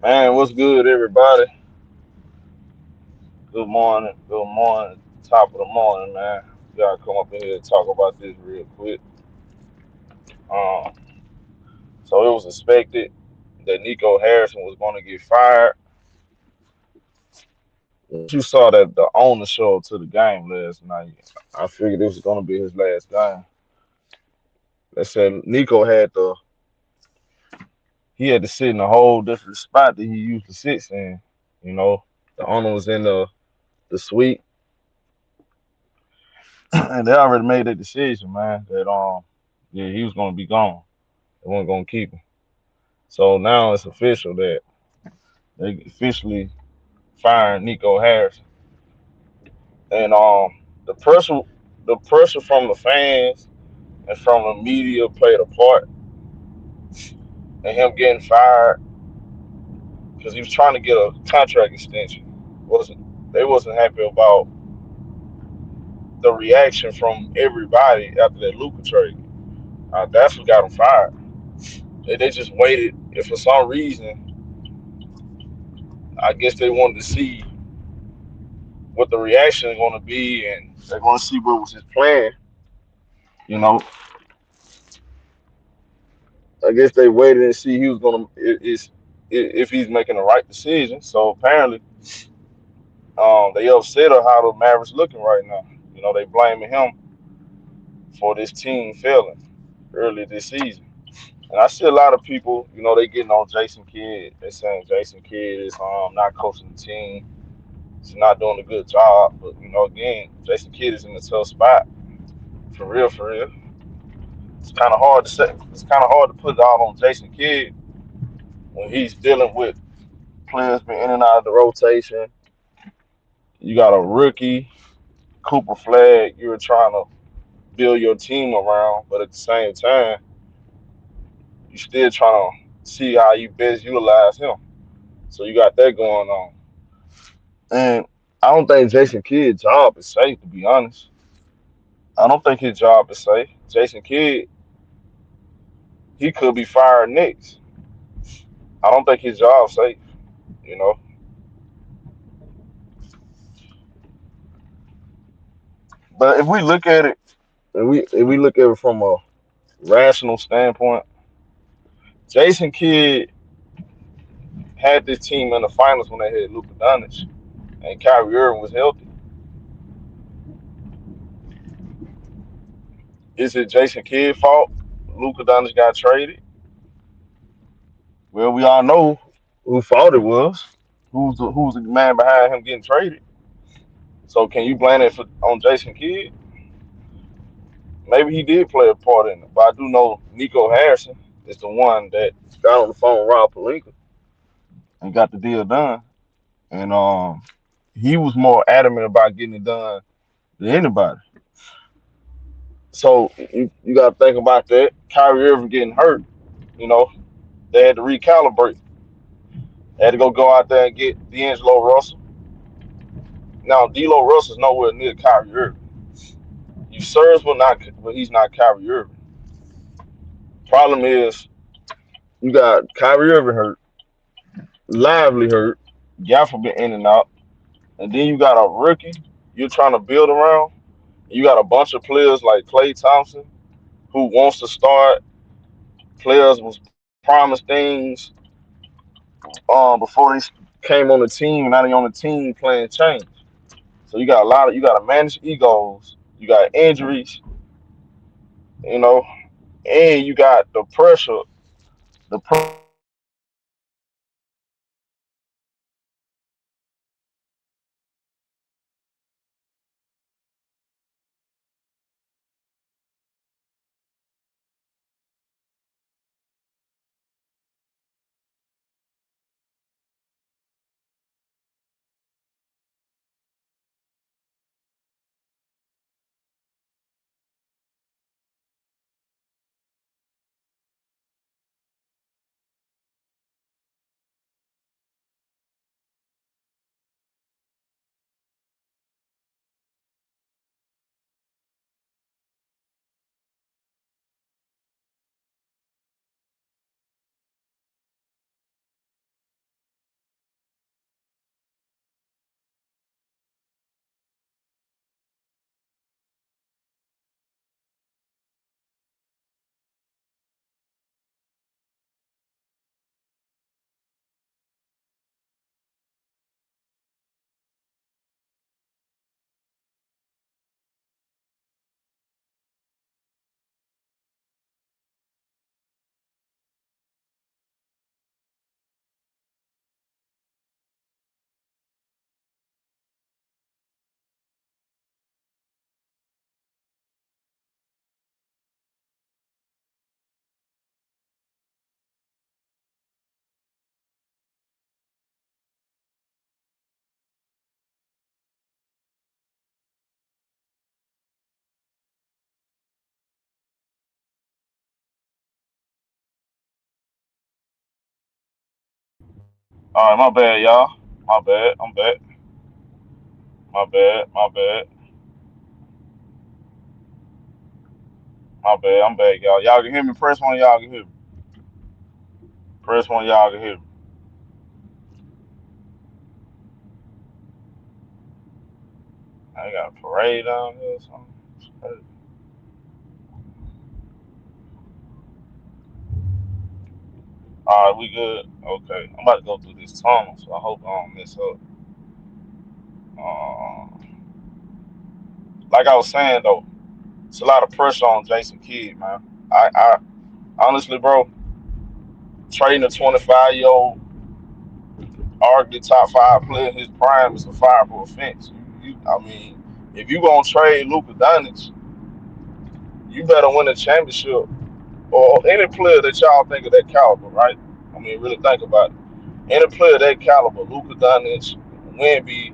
Man, what's good, everybody? Good morning. Good morning. Top of the morning, man. We gotta come up in here and talk about this real quick. Um, so it was expected that Nico Harrison was going to get fired. Once you saw that the owner showed up to the game last night, I figured this was going to be his last game. They said Nico he had to sit in a whole different spot that he usually sits in. You know, the owner was in the suite, and they already made that decision, man. That yeah, he was gonna be gone. They weren't gonna keep him. So now it's official that they officially firing Nico Harrison, and the pressure, the pressure from the fans and from the media played a part in him getting fired because he was trying to get a contract extension. wasn't They wasn't happy about the reaction from everybody after that Luka trade. That's what got him fired. They just waited. If for some reason, I guess they wanted to see what the reaction is going to be, and they're going to see what was his plan. You know, I guess they waited and see he was going to is if he's making the right decision. So apparently, they upset at how the Mavericks looking right now. You know, they blaming him for this team failing early this season. And I see a lot of people, you know, they getting on Jason Kidd. They saying Jason Kidd is not coaching the team. He's not doing a good job. But you know, again, Jason Kidd is in a tough spot. For real, for real. It's kind of hard to say. It's kind of hard to put it all on Jason Kidd when he's dealing with players being in and out of the rotation. You got a rookie, Cooper Flagg. You're trying to build your team around, but at the same time, you're still trying to see how you best utilize him. So you got that going on. And I don't think Jason Kidd's job is safe, to be honest. I don't think his job is safe. Jason Kidd, he could be fired next. I don't think his job's safe, you know. But if we look at it, if we look at it from a rational standpoint, Jason Kidd had this team in the finals when they had Luka Doncic and Kyrie Irving was healthy. Is it Jason Kidd's fault? Luka Doncic got traded. Well, we all know who fault it was. Who's the man behind him getting traded? So can you blame it on Jason Kidd? Maybe he did play a part in it, but I do know Nico Harrison is the one that got on the phone with Rob Pelinka and got the deal done. And he was more adamant about getting it done than anybody. So you got to think about that. Kyrie Irving getting hurt, you know, they had to recalibrate. They had to go out there and get D'Angelo Russell. Now D'Lo Russell's nowhere near Kyrie Irving. You serves will not, but he's not Kyrie Irving. Problem is you got Kyrie Irving hurt, Lively hurt, Gafford been in and out, and then you got a rookie you're trying to build around. You got a bunch of players like Klay Thompson who wants to start. Players was promised things before they came on the team. Now they on the team playing change. So you got to manage egos. You got injuries, you know, and you got the pressure. The pressure of winning and All right, my bad, y'all. My bad. I'm back. My bad. My bad. My bad. I'm back, y'all. Y'all can hear me. Press one. Y'all can hear me. Press one. Y'all can hear me. I got a parade down here or something. All right, we good. Okay, I'm about to go through this tunnel, so I hope I don't mess up. Uh, like I was saying though, it's a lot of pressure on Jason Kidd, man. I honestly, bro, trading a 25-year-old, arguably top five player in his prime is a fireable offense. I mean, if you gonna trade Luka Doncic, you better win a championship or any player that y'all think of that caliber, right? I mean, really think about it. Any player of that caliber, Luka Doncic, Wemby,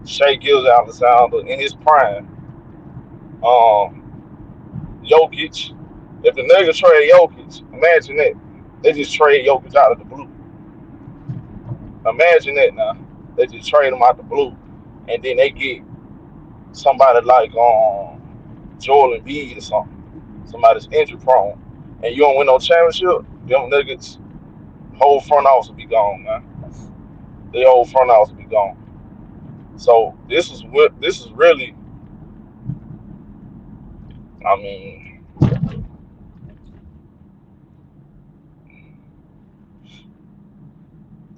Shea Gilgeous-Alexander in his prime, um, Jokic. If the niggas trade Jokic, imagine that. They just trade Jokic out of the blue. Imagine that now. They just trade him out the blue, and then they get somebody like Joel Embiid or something. Somebody's injury prone, and you don't win no championship. Them niggas whole front office will be gone, man. The whole front office will be gone. So this is really. I mean,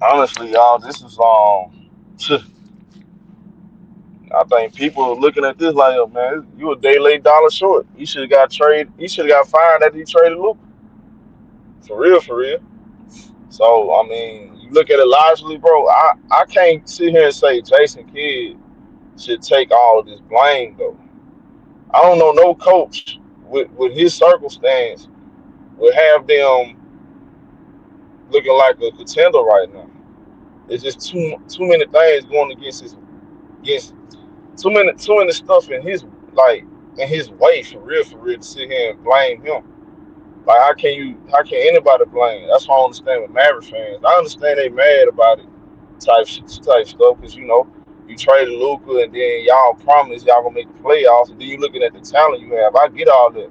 honestly, y'all, this is I think people are looking at this like, oh, man, you a day late dollar short. You should have got trade. You should have got fired after you traded Luka. For real, for real. So I mean, you look at it logically, bro. I can't sit here and say Jason Kidd should take all of this blame though. I don't know no coach with his circumstance would have them looking like a contender right now. It's just too many things going against too many stuff in his like in his way for real to sit here and blame him. Like how can anybody blame? That's what I understand with Mavericks fans. I understand they mad about it type stuff because you traded Luka and then y'all promised y'all gonna make the playoffs and then you looking at the talent you have. I get all that,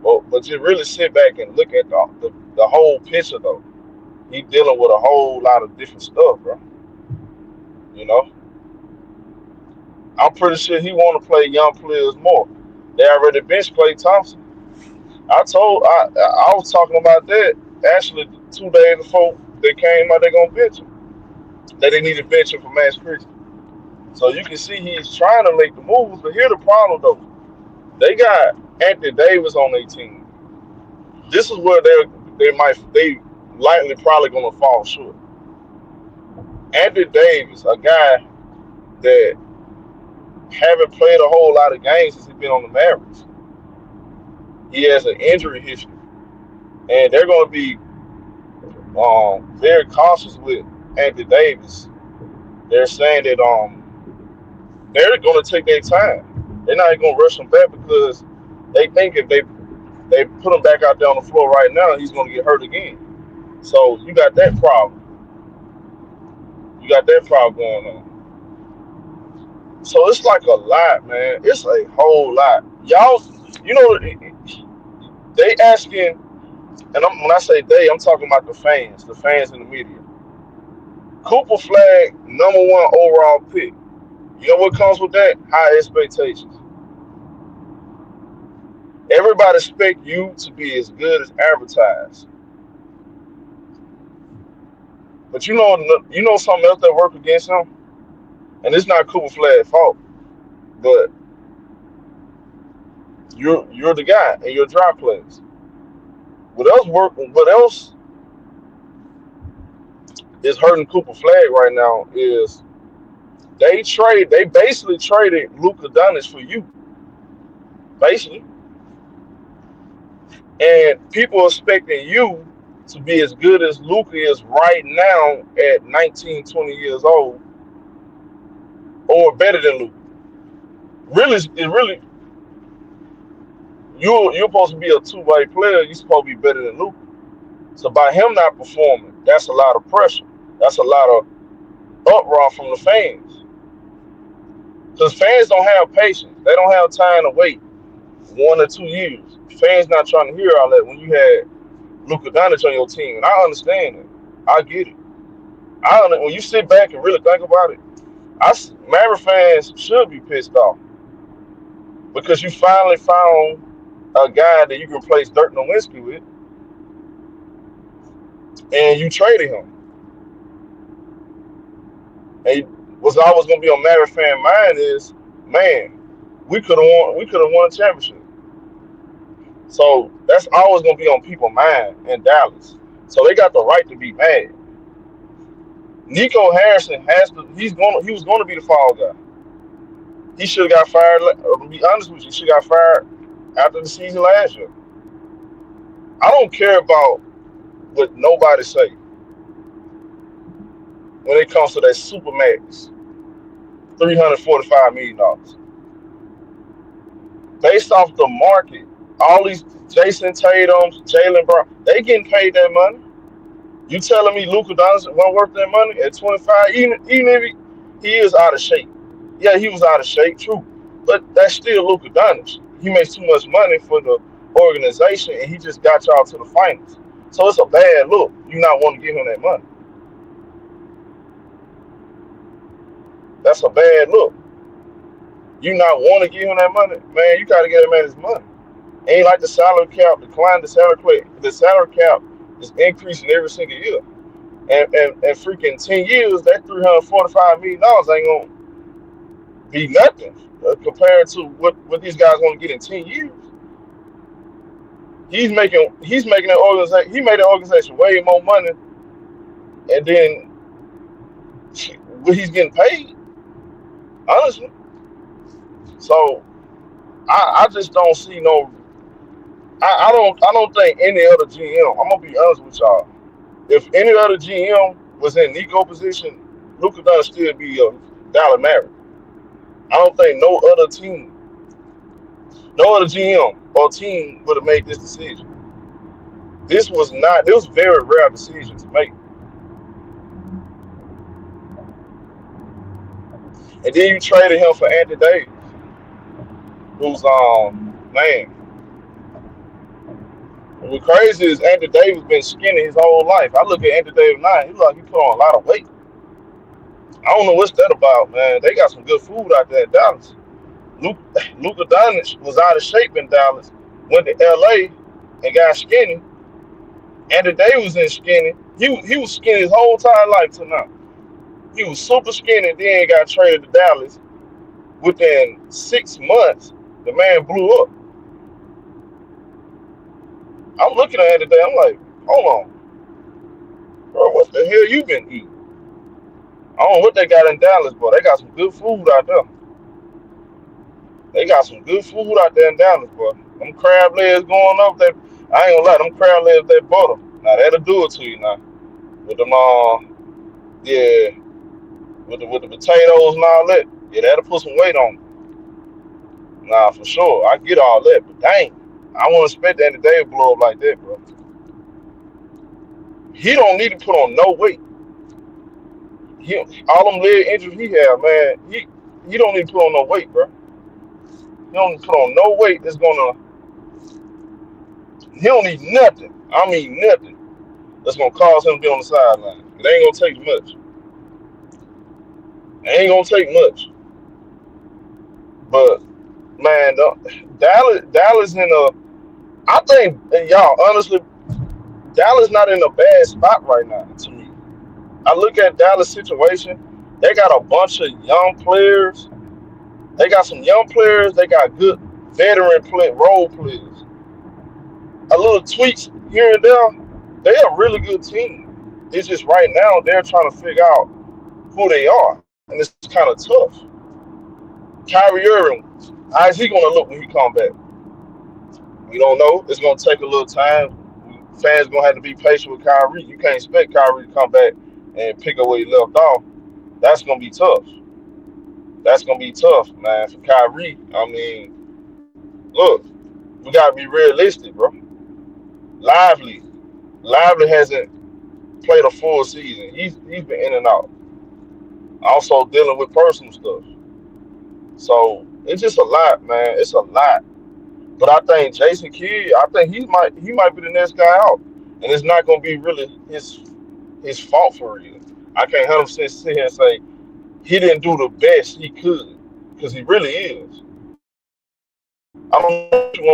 but just really sit back and look at the whole picture though. He dealing with a whole lot of different stuff, bro. You know, I'm pretty sure he want to play young players more. They already bench Klay Thompson. I was talking about that actually 2 days before they came out. They gonna bench him. That they need to bench him for Max Christie. So you can see he's trying to make the moves, but here's the problem though. They got Anthony Davis on their team. This is where they likely probably gonna fall short. Anthony Davis, a guy that haven't played a whole lot of games since he's been on the Mavericks. He has an injury history, and they're going to be very cautious with Anthony Davis. They're saying that they're going to take their time. They're not going to rush him back because they think if they put him back out there on the floor right now, he's going to get hurt again. So you got that problem. You got that problem going on. So it's like a lot, man. It's a whole lot. Y'all, you know, they asking, and when I say they, I'm talking about the fans in the media. Cooper Flagg, #1 overall pick. You know what comes with that? High expectations. Everybody expect you to be as good as advertised. But you know something else that worked against him? And it's not Cooper Flagg's fault, but you're the guy and you're draft players. What else is hurting Cooper Flagg right now is they basically traded Luka Doncic for you. Basically. And people are expecting you to be as good as Luka is right now at 19, 20 years old, or better than Luka. Really, you're supposed to be a two-way player. You're supposed to be better than Luka. So by him not performing, that's a lot of pressure. That's a lot of uproar from the fans. Because fans don't have patience. They don't have time to wait 1 or 2 years. Fans not trying to hear all that when you had Luka Doncic on your team. And I understand it. I get it. When you sit back and really think about it, Mavericks fans should be pissed off because you finally found a guy that you can replace Dirk Nowitzki with, and you traded him. And what's always going to be on Mavericks fan mind is, man, we could have won a championship. So that's always going to be on people's mind in Dallas. So they got the right to be mad. Nico Harrison he was going to be the fall guy. He should have got fired. To be honest with you, he should have got fired after the season last year. I don't care about what nobody say when it comes to that Supermax, $345 million. Based off the market, all these Jason Tatum's, Jalen Brown, they getting paid that money. You telling me Luka Doncic wasn't worth that money at 25, even if he is out of shape. Yeah, he was out of shape, true. But that's still Luka Doncic. He makes too much money for the organization, and he just got y'all to the finals. So it's a bad look. You not want to give him that money. That's a bad look. You not want to give him that money? Man, you got to get that man his money. Ain't like the salary cap declined. The salary cap is increasing every single year. And freaking 10 years, that $345 million ain't going to be nothing compared to what these guys want to get in 10 years. He's making that organization. He made the organization way more money, and then what he's getting paid, honestly. So I just don't see no. I don't think any other GM. I'm gonna be honest with y'all. If any other GM was in Nico position, Luka does still be a Dallas Maverick. I don't think no other GM or team would have made this decision. This was a very rare decision to make. And then you traded him for Anthony Davis, who's man. What's crazy is Anthony Davis been skinny his whole life. I look at Anthony Davis now, he like he put on a lot of weight. I don't know what's that about, man. They got some good food out there in Dallas. Luka Doncic was out of shape in Dallas, went to LA and got skinny. Anthony Davis was skinny. He was skinny his whole entire life till now. He was super skinny, then got traded to Dallas. Within 6 months, the man blew up. I'm looking at it today, I'm like, hold on. Bro, what the hell you been eating? I don't know what they got in Dallas, but they got some good food out there. They got some good food out there in Dallas, bro. Them crab legs going up there. I ain't gonna lie, them crab legs, that butter. Now that'll do it to you now. With them yeah, with the potatoes and all that. Yeah, that'll put some weight on it. Nah, for sure. I get all that, but dang. I wouldn't expect Anthony Davis to blow up like that, bro. He don't need to put on no weight. All them leg injuries he have, man, he don't need to put on no weight, bro. He don't need to put on no weight that's gonna. He don't need nothing. I mean nothing that's gonna cause him to be on the sideline. It ain't gonna take much. It ain't gonna take much. But man, Dallas in a. I think, y'all, honestly, Dallas not in a bad spot right now to me. I look at Dallas' situation. They got a bunch of young players. They got some young players. They got good veteran role players. A little tweaks here and there. They're a really good team. It's just right now they're trying to figure out who they are, and it's kind of tough. Kyrie Irving, how is he going to look when he come back? We don't know. It's going to take a little time. Fans going to have to be patient with Kyrie. You can't expect Kyrie to come back and pick up where he left off. That's going to be tough. That's going to be tough, man, for Kyrie. I mean, look, we got to be realistic, bro. Lively hasn't played a full season. He's been in and out. Also dealing with personal stuff. So it's just a lot, man. It's a lot. But I think Jason Kidd, I think he might be the next guy out, and it's not gonna be really his fault for real. I can't 100% sit here and say he didn't do the best he could because he really is. I don't know what you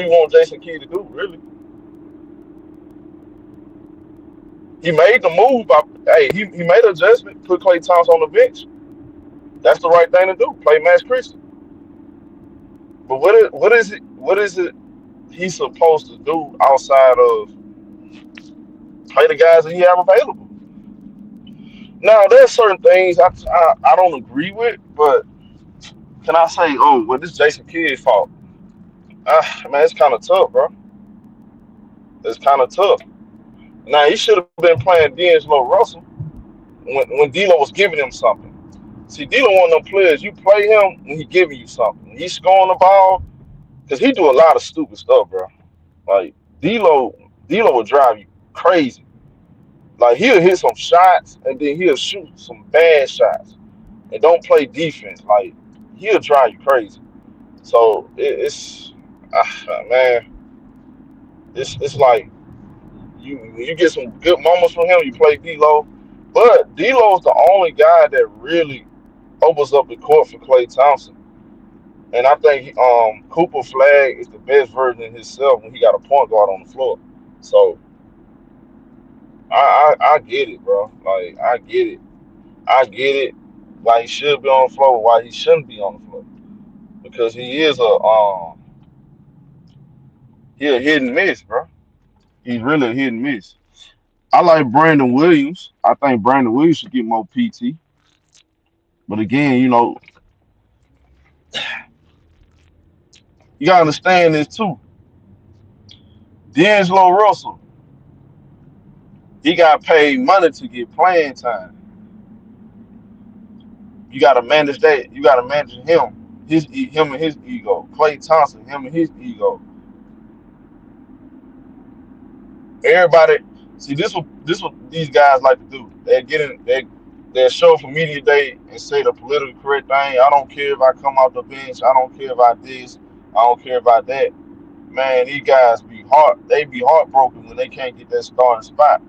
want Jason Kidd to do. Really, he made the move. He made an adjustment, put Klay Thompson on the bench. That's the right thing to do. Play Max Christian. But what is it he's supposed to do outside of play the guys that he have available? Now, there's certain things I don't agree with, but can I say, oh, well, this is Jason Kidd's fault? Man, it's kind of tough, bro. It's kind of tough. Now, he should have been playing D'Angelo Russell when D'Lo was giving him something. See, D'Lo one of them players, you play him when he giving you something. When he's scoring the ball, because he do a lot of stupid stuff, bro. Like, D'Lo will drive you crazy. Like, he'll hit some shots, and then he'll shoot some bad shots. And don't play defense. Like, he'll drive you crazy. So man, it's like you get some good moments from him. You play D'Lo, but D'Lo is the only guy that really opens up the court for Klay Thompson. And I think Cooper Flagg is the best version of himself when he got a point guard on the floor. So I get it, bro. Like I get it. I get it. Why he should be on the floor, why he shouldn't be on the floor. Because he a hit and miss, bro. He's really a hit and miss. I like Brandon Williams. I think Brandon Williams should get more PT. But again, you gotta understand this too. D'Angelo Russell, he got paid money to get playing time. You gotta manage that. You gotta manage him and his ego. Klay Thompson, him and his ego. Everybody, see this what these guys like to do. They show up for media day and say the politically correct thing. I don't care if I come off the bench. I don't care about this. I don't care about that. Man, these guys they be heartbroken when they can't get that starting spot.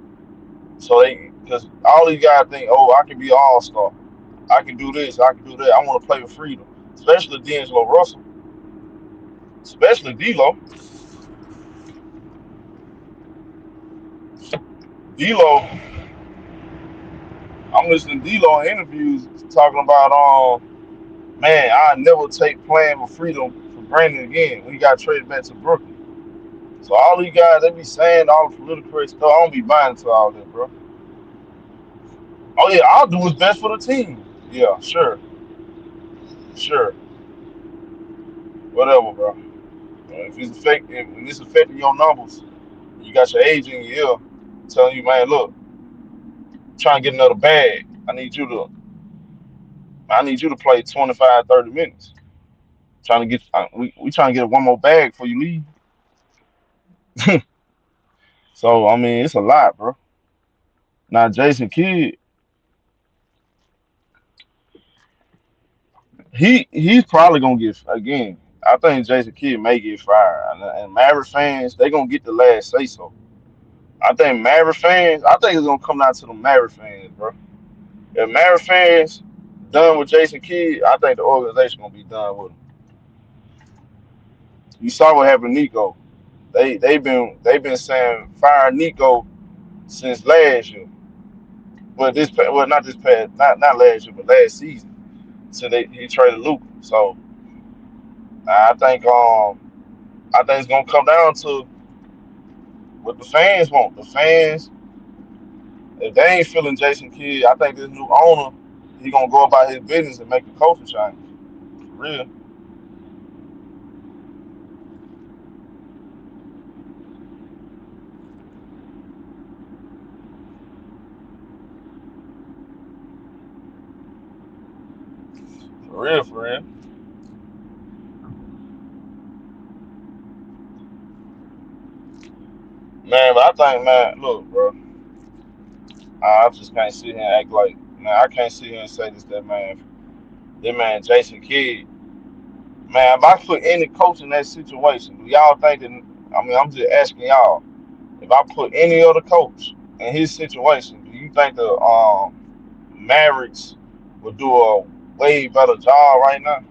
So because all these guys think, oh, I can be an all-star. I can do this, I can do that. I want to play with freedom. Especially D'Angelo Russell. Especially D'Lo. D'Lo, I'm listening to D'Lo in interviews talking about, man, I never take playing with freedom for granted again when he got traded back to Brooklyn. So all these guys, they be saying all the political stuff. I don't be buying into all that, bro. Oh yeah, I'll do what's best for the team. Yeah, sure, sure, whatever, bro. If it's affecting your numbers, you got your agent in your ear telling you, man, look, I'm trying to get another bag. I need you to play 25, 30 minutes. Trying to get we trying to get one more bag before you leave. So I mean, it's a lot, bro. Now Jason Kidd, he's probably gonna get again. I think Jason Kidd may get fired, and Maverick fans they gonna get the last say so. I think it's gonna come down to the Maverick fans, bro. If Maverick fans done with Jason Kidd, I think the organization gonna be done with him. You saw what happened to Nico. They've been saying fire Nico since last year. Well, not this past, not last year, but last season. So he traded Luka. So I think it's gonna come down to what the fans want. The fans, if they ain't feeling Jason Kidd, I think this new owner, he gonna go about his business and make a culture change. For real. For real, for real. Man, but I think, man, look, bro, I just can't sit here and act like, man, I can't sit here and say this, that man, Jason Kidd, man, if I put any coach in that situation, do y'all think that, I mean, I'm just asking y'all, if I put any other coach in his situation, do you think the Mavericks would do a way better job right now?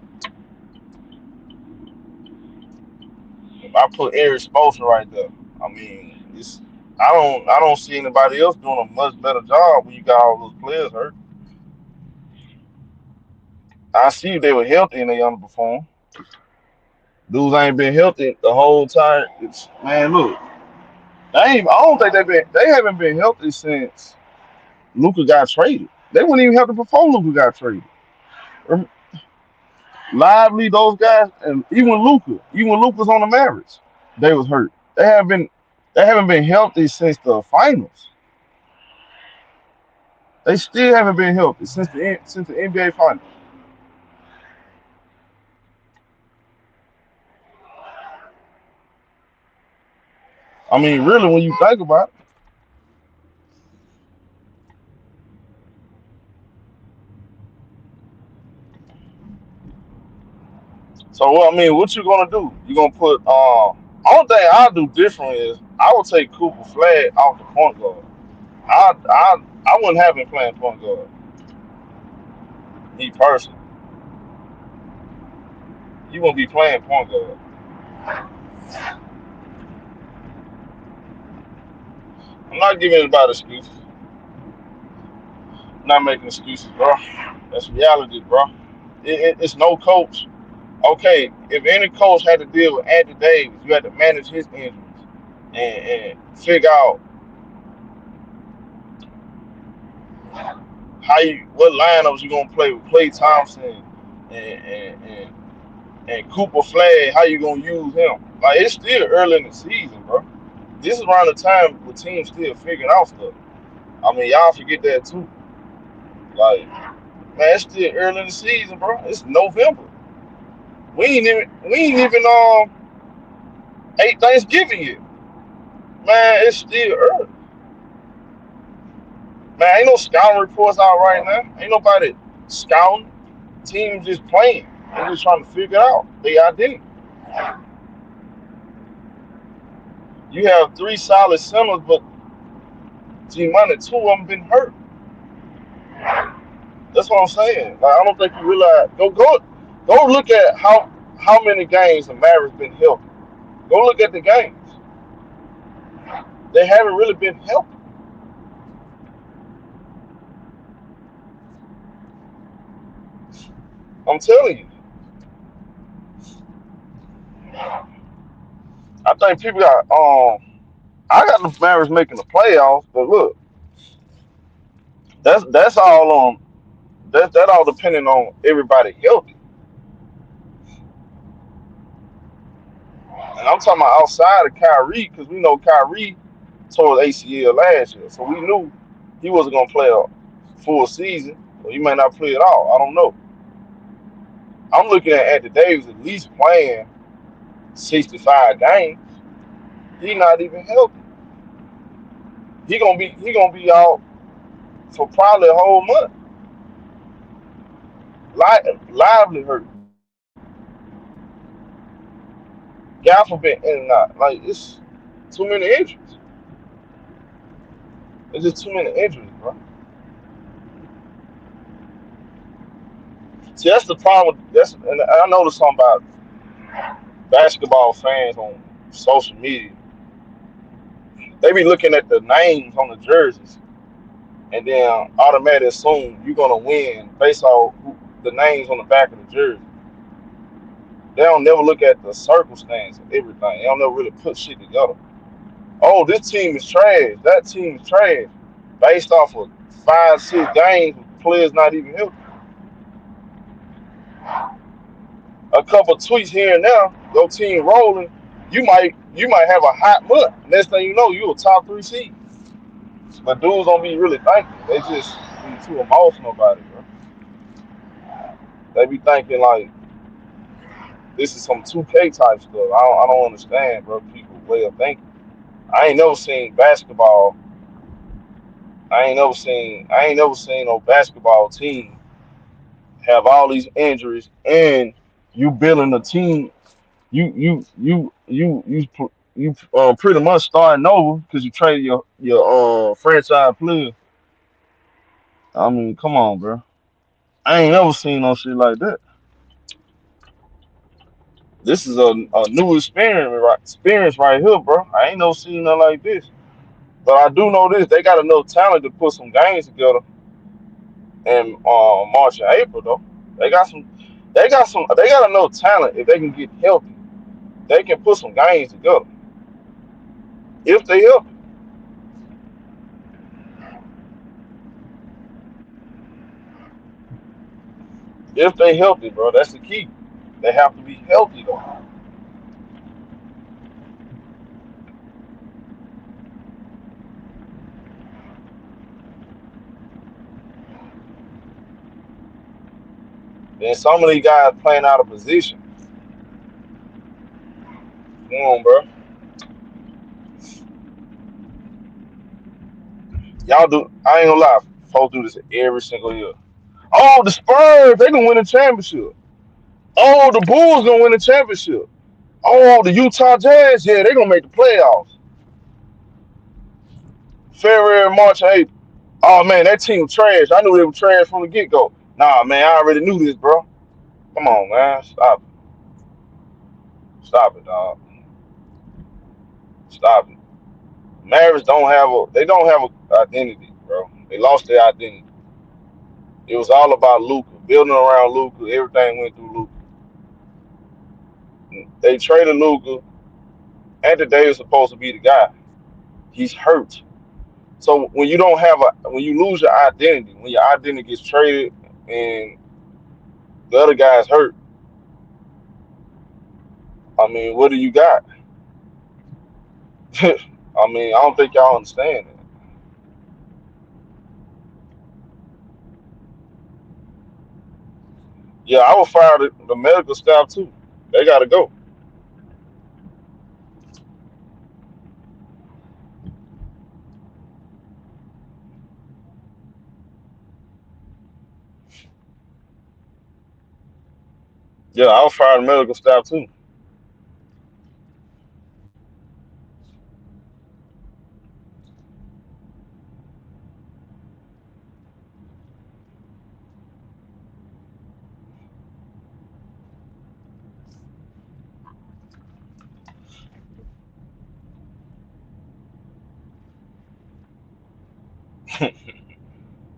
If I put Eric Spoelstra right there, I mean, I don't see anybody else doing a much better job when you got all those players hurt. I see they were healthy and they underperformed. Dudes ain't been healthy the whole time. Man, look, I don't think they haven't been healthy since Luka got traded. They weren't even healthy before Luka got traded. Rem- Lively, those guys, and even when Luka's on the Mavericks, they was hurt. They haven't been healthy since the finals. They still haven't been healthy since the NBA finals. I mean, really, when you think about it. So, well, I mean, what you gonna do? You gonna put only thing I'll do different is I would take Cooper Flagg off the point guard. I wouldn't have him playing point guard. Me personally, you won't be playing point guard. I'm not giving anybody excuses. I'm not making excuses, bro. That's reality, bro. It's no coach. Okay, if any coach had to deal with Anthony Davis, you had to manage his injuries and figure out what lineups you gonna play with Klay Thompson and and Cooper Flagg. How you gonna use him? Like it's still early in the season, bro. This is around the time where teams still figuring out stuff. I mean, y'all forget that too. Like, man, it's still early in the season, bro. It's November. We ain't even ate Thanksgiving yet. Man, it's still early. Man, ain't no scouting reports out right now. Ain't nobody scouting. Teams just playing. They're just trying to figure out their identity. You have three solid centers, but G Money, two of them been hurt. That's what I'm saying. Like, I don't think you realize. Go look at how many games the Mavericks been healthy. Go look at the games. They haven't really been healthy. I'm telling you. I think people got I got the Mavericks making the playoffs, but look, that's all on that all depending on everybody healthy. And I'm talking about outside of Kyrie, because we know Kyrie tore his ACL last year. So we knew he wasn't gonna play a full season. Or he might not play at all. I don't know. I'm looking at Anthony Davis at least playing 65 games. He not even healthy. He gonna be out for probably a whole month. Lively hurt. Gafford been in and out. Like it's too many injuries. It's just too many injuries, bro. See, that's the problem. And I noticed something about basketball fans on social media. They be looking at the names on the jerseys and then automatically assume you're gonna win based on the names on the back of the jersey. They don't never look at the circumstance of everything. They don't never really put shit together. Oh, this team is trash. That team is trash. Based off of 5, 6 games with players not even healthy. A couple tweets here and there, your team rolling, you might have a hot month. Next thing you know, you a top 3 seed. But dudes don't be really thinking. They just be too emotional about it, bro. They be thinking like this is some 2K type stuff. I don't understand, bro. People way of thinking. I ain't never seen basketball. I ain't never seen no basketball team have all these injuries and you building a team. You pretty much starting over because you traded your franchise player. I mean, come on, bro. I ain't never seen no shit like that. This is a new experience right here, bro. I ain't never seen nothing like this. But I do know this: they got enough talent to put some games together in March and April, though. They got some. They got enough talent if they can get healthy. They can put some games together if they healthy. If they healthy, bro, that's the key. They have to be healthy though. And some of these guys playing out of position. Come on, bro. Y'all do. I ain't gonna lie. Folks do this every single year. Oh, the Spurs, they gonna win the championship. Oh, the Bulls gonna win the championship. Oh, the Utah Jazz, yeah, they gonna make the playoffs. February, March, and April. Oh man, that team was trash. I knew they were trash from the get go. Nah, man, I already knew this, bro. Come on, man, stop it, dog. Stop it. Mavericks don't have a. They don't have a identity, bro. They lost their identity. It was all about Luka, building around Luka. Everything went through Luka. They traded Luka. Anthony Davis supposed to be the guy. He's hurt. So when you lose your identity, when your identity gets traded and the other guy's hurt, I mean, what do you got? I mean, I don't think y'all understand that. Yeah, I would fire the medical staff too. They got to go. Yeah, I would fire the medical staff too.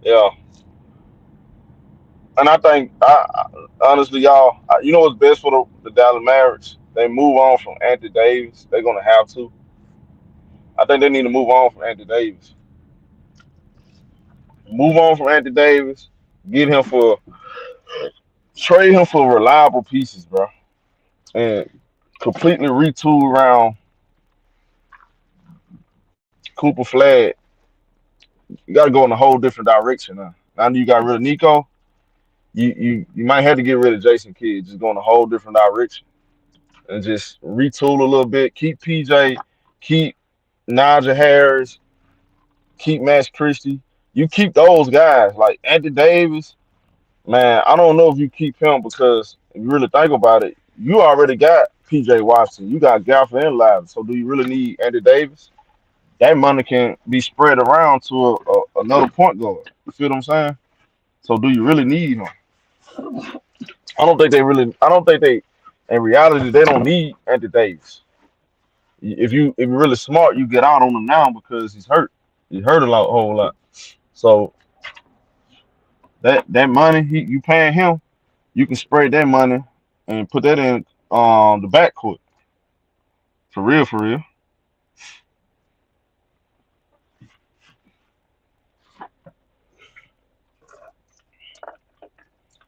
Yeah, and I think, honestly, y'all, you know what's best for the Dallas Mavericks? They move on from Anthony Davis. They're gonna have to. I think they need to move on from Anthony Davis. Move on from Anthony Davis. Get him for trade him for reliable pieces, bro, and completely retool around Cooper Flagg. You got to go in a whole different direction now. Now that you got rid of Nico, you might have to get rid of Jason Kidd. Just go in a whole different direction and just retool a little bit. Keep PJ, keep Najee Harris, keep Max Christie. You keep those guys like Anthony Davis. Man, I don't know if you keep him because if you really think about it, you already got PJ Washington. You got Gafford and Lively. So do you really need Anthony Davis? That money can be spread around to another point guard. You feel what I'm saying? So do you really need him? I don't think they really. I don't think they. In reality, they don't need Anthony Davis. If you're really smart, you get out on him now because he's hurt. He's hurt a whole lot. So that money you paying him, you can spread that money and put that in the backcourt for real, for real.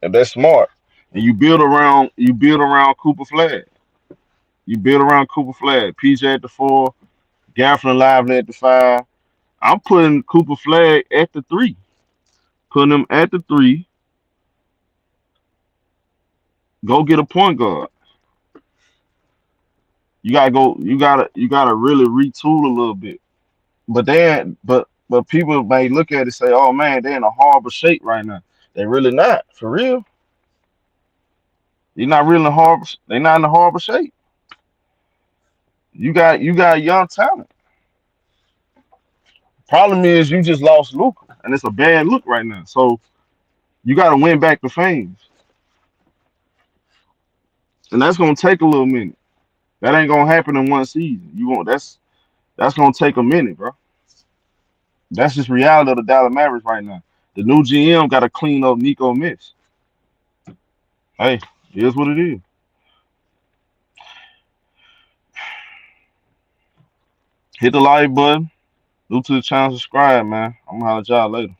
And that's smart. And you build around Cooper Flag. You build around Cooper Flag. PJ at the four, Gafford and Lively at the five. I'm putting Cooper Flag at the three. Putting him at the three. Go get a point guard. You gotta go. You gotta really retool a little bit. But then, but people may look at it and say, "Oh man, they're in a horrible shape right now." They really not for real. You're not really in horrible. They're not in a horrible shape. You got young talent. Problem is you just lost Luka, and it's a bad look right now. So you got to win back the fans, and that's gonna take a little minute. That ain't gonna happen in one season. You want that's gonna take a minute, bro. That's just reality of the Dallas Mavericks right now. The new GM got to clean up Nico mess. Hey, here's what it is. Hit the like button. New to the channel, subscribe, man. I'm gonna holler at y'all later.